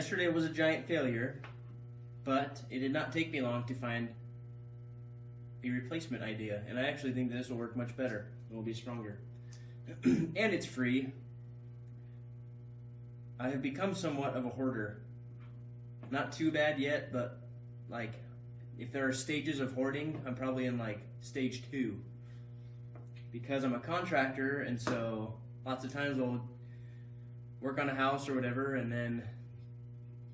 yesterday was a giant failure, but it did not take me long to find a replacement idea, and I actually think this will work much better. It will be stronger. And it's free. I have become somewhat of a hoarder. Not too bad yet, but like, if there are stages of hoarding, I'm probably in like stage 2. Because I'm a contractor, and so lots of times I'll work on a house or whatever, and then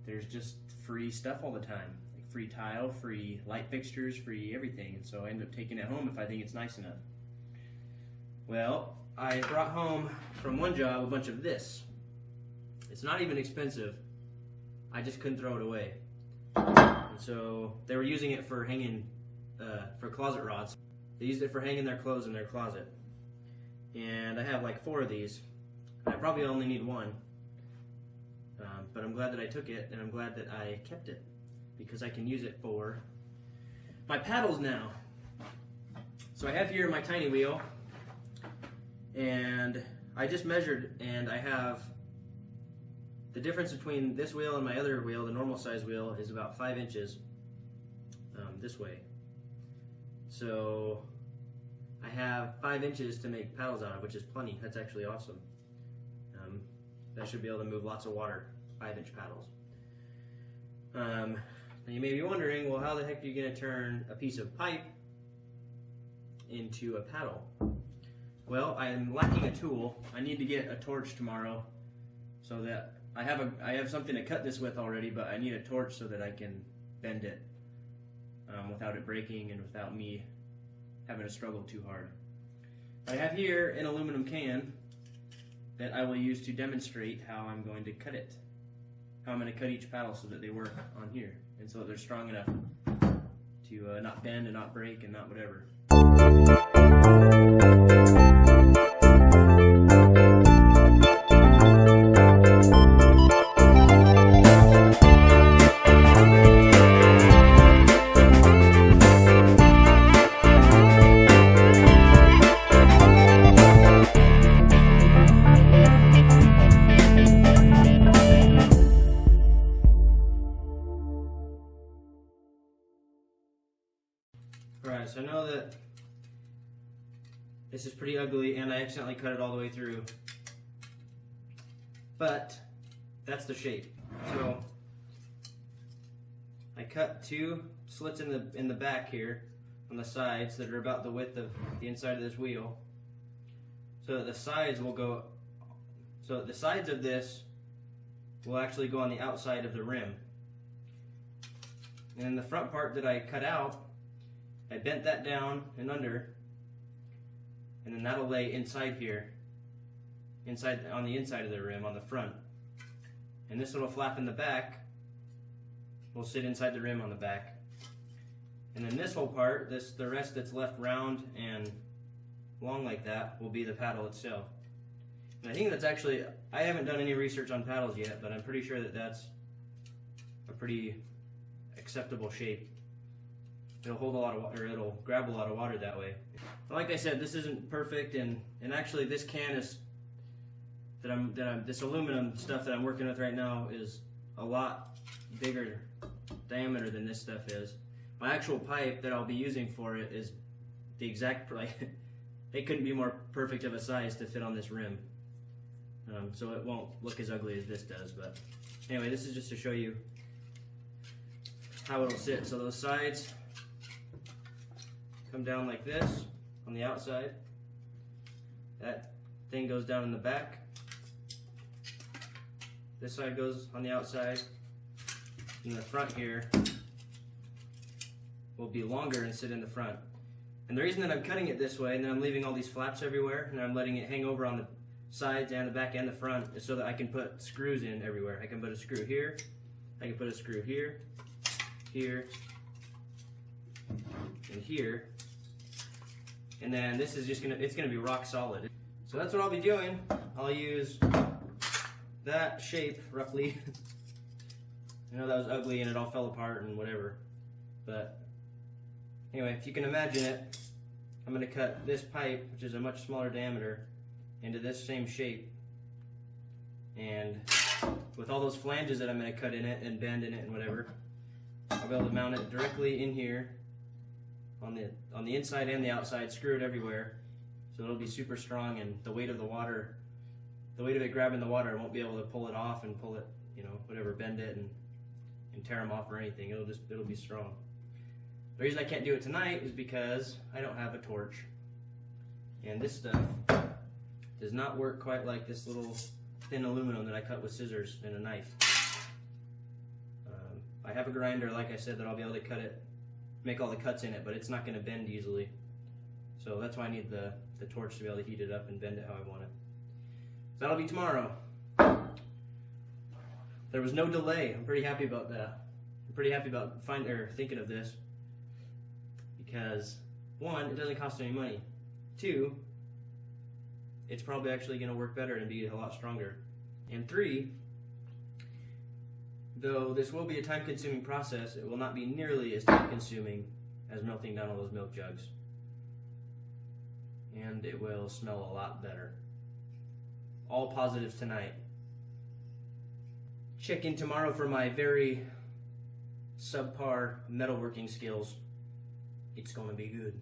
there's just free stuff all the time. Like free tile, free light fixtures, free everything. And so I end up taking it home if I think it's nice enough. Well, I brought home from one job a bunch of this. It's not even expensive. I just couldn't throw it away. And so they were using it for hanging, for closet rods. They used it for hanging their clothes in their closet. And I have like 4 of these. I probably only need 1. But I'm glad that I took it, and I'm glad that I kept it, because I can use it for my paddles now. So I have here my tiny wheel, and I just measured, and I have the difference between this wheel and my other wheel, the normal size wheel, is about 5 inches this way. So I have 5 inches to make paddles out of, which is plenty. That's actually awesome. That should be able to move lots of water, 5-inch paddles. Now you may be wondering, well, how the heck are you going to turn a piece of pipe into a paddle? Well, I am lacking a tool. I need to get a torch tomorrow, so that I have something to cut this with already, but I need a torch so that I can bend it without it breaking and without me having to struggle too hard. I have here an aluminum can that I will use to demonstrate how I'm going to cut it. How I'm going to cut each paddle so that they work on here, and so that they're strong enough to not bend and not break and not whatever. Alright, so I know that this is pretty ugly, and I accidentally cut it all the way through, but that's the shape. So I cut 2 slits in the back here on the sides that are about the width of the inside of this wheel, so that the sides will go. So the sides of this will actually go on the outside of the rim, and then the front part that I cut out, I bent that down and under, and then that'll lay inside here, on the inside of the rim, on the front. And this little flap in the back will sit inside the rim on the back. And then this whole part, the rest that's left round and long like that, will be the paddle itself. And I think that's actually, I haven't done any research on paddles yet, but I'm pretty sure that that's a pretty acceptable shape. It'll hold a lot of water, or it'll grab a lot of water that way. But like I said, this isn't perfect, and actually this can is this aluminum stuff that I'm working with right now is a lot bigger diameter than this stuff is. My actual pipe that I'll be using for it is the exact, like, it couldn't be more perfect of a size to fit on this rim. So it won't look as ugly as this does, but anyway, this is just to show you how it'll sit. So those sides come down like this on the outside. That thing goes down in the back. This side goes on the outside. And the front here will be longer and sit in the front. And the reason that I'm cutting it this way, and then I'm leaving all these flaps everywhere, and I'm letting it hang over on the sides and the back and the front, is so that I can put screws in everywhere. I can put a screw here, I can put a screw here, here, and here. And then this is just it's gonna be rock solid. So that's what I'll be doing. I'll use that shape roughly. I know that was ugly and it all fell apart and whatever, but anyway, if you can imagine it, I'm gonna cut this pipe, which is a much smaller diameter, into this same shape, and with all those flanges that I'm going to cut in it and bend in it and whatever, I'll be able to mount it directly in here on the inside and the outside, screw it everywhere, so it'll be super strong, and the weight of it grabbing the water, I won't be able to pull it off and pull it, whatever, bend it and tear them off or anything. It'll be strong. The reason I can't do it tonight is because I don't have a torch, and this stuff does not work quite like this little thin aluminum that I cut with scissors and a knife. I have a grinder, like I said, that I'll be able to cut it, make all the cuts in it, but it's not going to bend easily. So that's why I need the torch to be able to heat it up and bend it how I want it. So that'll be tomorrow. There was no delay. I'm pretty happy about that. I'm pretty happy about thinking of this, because 1, it doesn't cost any money. 2, it's probably actually going to work better and be a lot stronger. And 3, though this will be a time-consuming process, it will not be nearly as time-consuming as melting down all those milk jugs. And it will smell a lot better. All positives tonight. Check in tomorrow for my very subpar metalworking skills. It's gonna be good.